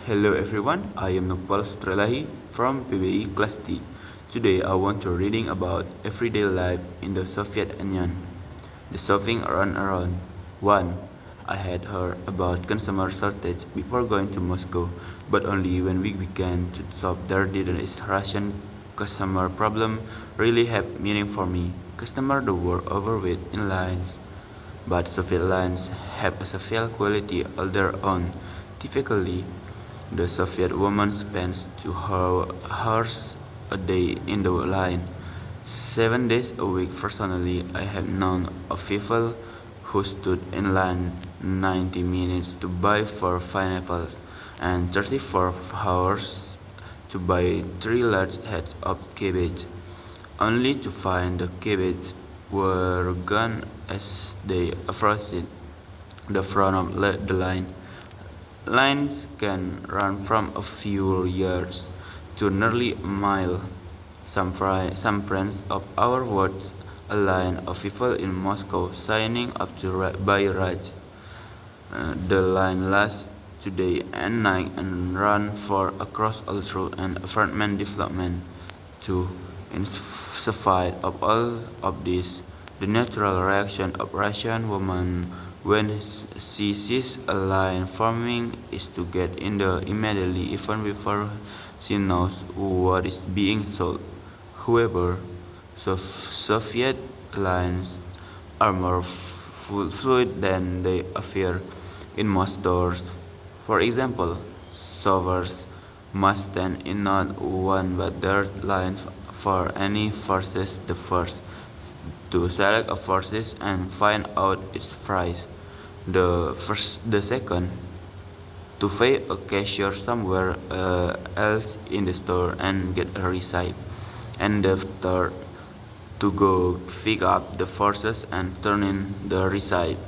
Hello everyone, I am Noval from PBI Class D. Today I want to reading about everyday life in the Soviet Union. The shopping around. 1. I had heard about consumer shortage before going to Moscow, but only when we began to shop there did this Russian customer problem really have meaning for me. Customer the were overweight in lines. But Soviet lines have a social quality all their own. Typically, the Soviet woman spends 2 hours a day in the line, 7 days a week. Personally, I have known of people who stood in line 90 minutes to buy 4 pineapples and 34 hours to buy 3 large heads of cabbage, only to find the cabbage were gone as they approached the front of the line. Lines can run from a few yards to nearly a mile. Some friends of ours watched a line of people in Moscow signing up to buy rides. The line lasts today and night and run for across all through an apartment development. To in spite of all of this, the natural reaction of Russian woman when she sees a line forming is to get in there immediately even before she knows what is being sold. However, Soviet lines are more fluid than they appear in most stores. For example, shoppers must stand in not one but their line for any purchase the first to select a purchase and find out its price. The second to pay a cashier somewhere else in the store and get a receipt, and the third to go pick up the forces and turn in the receipt.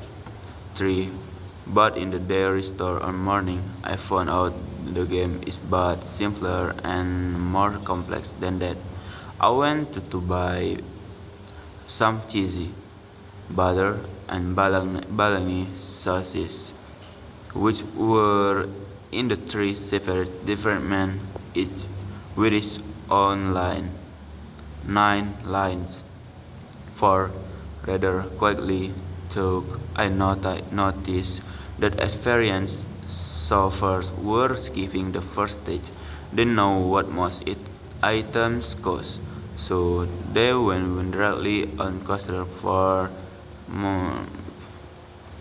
3. But in the dairy store on morning, I found out the game is but simpler and more complex than that. I went to buy some cheesy, butter, and baloney sauces, which were in the 3 separate different men, each with its own line. 9 lines. 4. Rather quickly, though I noticed that experienced shoppers were skipping the first stage. They know what most items cost, so they went directly on coaster for mm,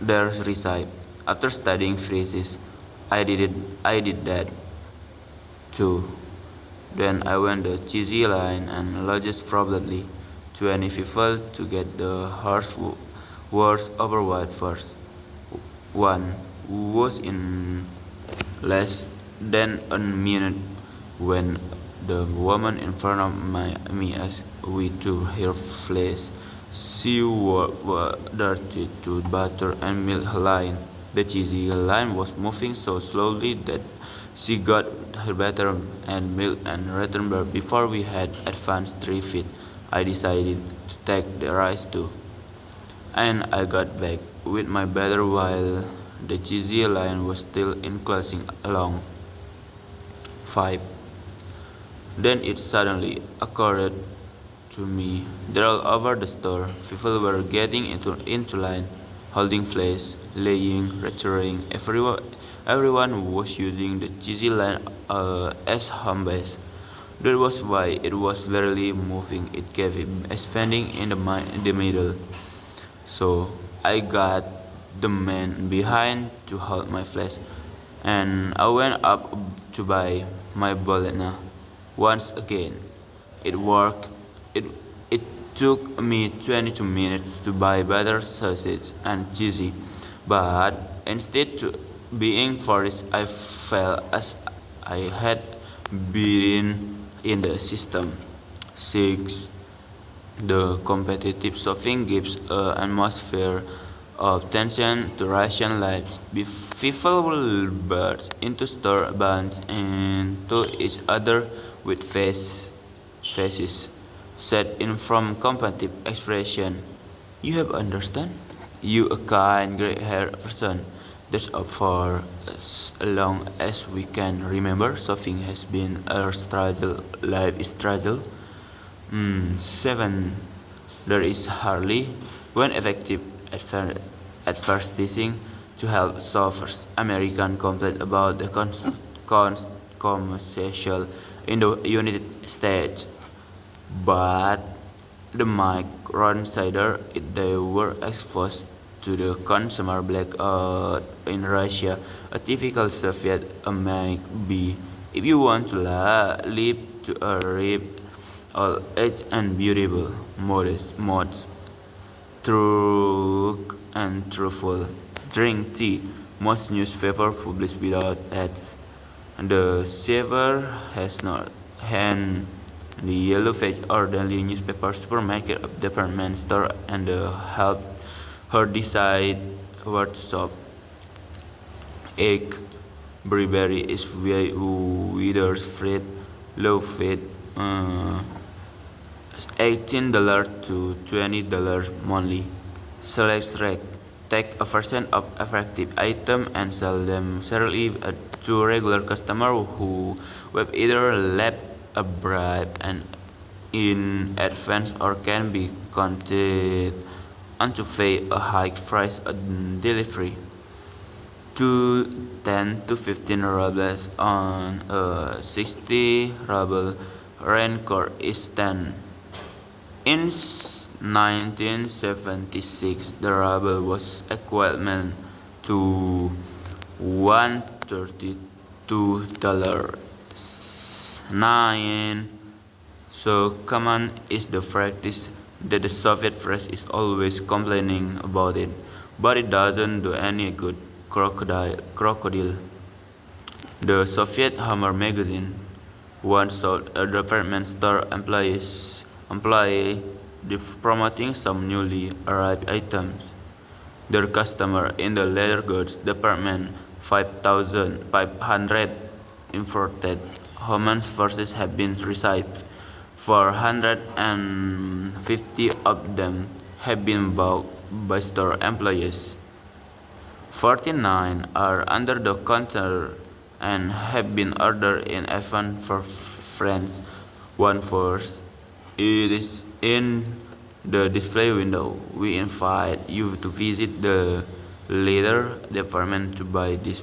their receipt. After studying phrases, I did that too. Then I went the cheesy line and lodged probably 20 people to get the horse words over what first. One was in less than a minute when the woman in front of me asked me to her place. She dirty to butter and milk line. The cheesy line was moving so slowly that she got her butter and milk and returned before we had advanced 3 feet. I decided to take the rice too, and I got back with my butter while the cheesy line was still increasing along. 5. Then it suddenly occurred to me that all over the store, people were getting into line, holding place, laying, retiring. Everyone was using the cheesy line as home base. That was why it was very moving. It kept expanding in the middle. So I got the man behind to hold my flash, and I went up to buy my bolena. Once again, it worked. It it took me 22 minutes to buy butter, sausage, and cheesy, but instead to being forced, I felt as I had been in the system. 6. The competitive shopping gives an atmosphere of tension to Russian lives. People will burst into store, bump into each other with faces set in from competitive expression. You have understand? You a kind gray-haired person. That's for as long as we can remember. Shopping has been a struggle. Life is struggle. 7. There is hardly one effective advertising to help solvers. American complain about the commercial in the United States, but the micro-insider, they were exposed to the consumer blackout in Russia. A typical Soviet might be if you want to live to a rich, old age and beautiful, modest modes, true and truthful. Drink tea. Most newspapers publish without ads. And the saver has not hand the yellow page or daily newspaper, supermarket, department store, and help her decide where to shop. Egg Burberry is without freight, low fat, $18 to $20 monthly. Select rack. Take a percent of effective item and sell them separately to regular customers who will either left a bribe and in advance or can be counted on to pay a high price on delivery. To 10 to 15 rubles on a 60 ruble raincoat is 10. In 1976, the ruble was equivalent to $132. So common is the practice that the Soviet press is always complaining about it, but it doesn't do any good. Crocodile. The Soviet Hammer magazine once sold a department store employee promoting some newly arrived items. Their customer in the leather goods department 5,500 imported human forces have been received. 450 of them have been bought by store employees. 49 are under the counter and have been ordered in advance for friends. One first. It is in the display window. We invite you to visit the leather department to buy this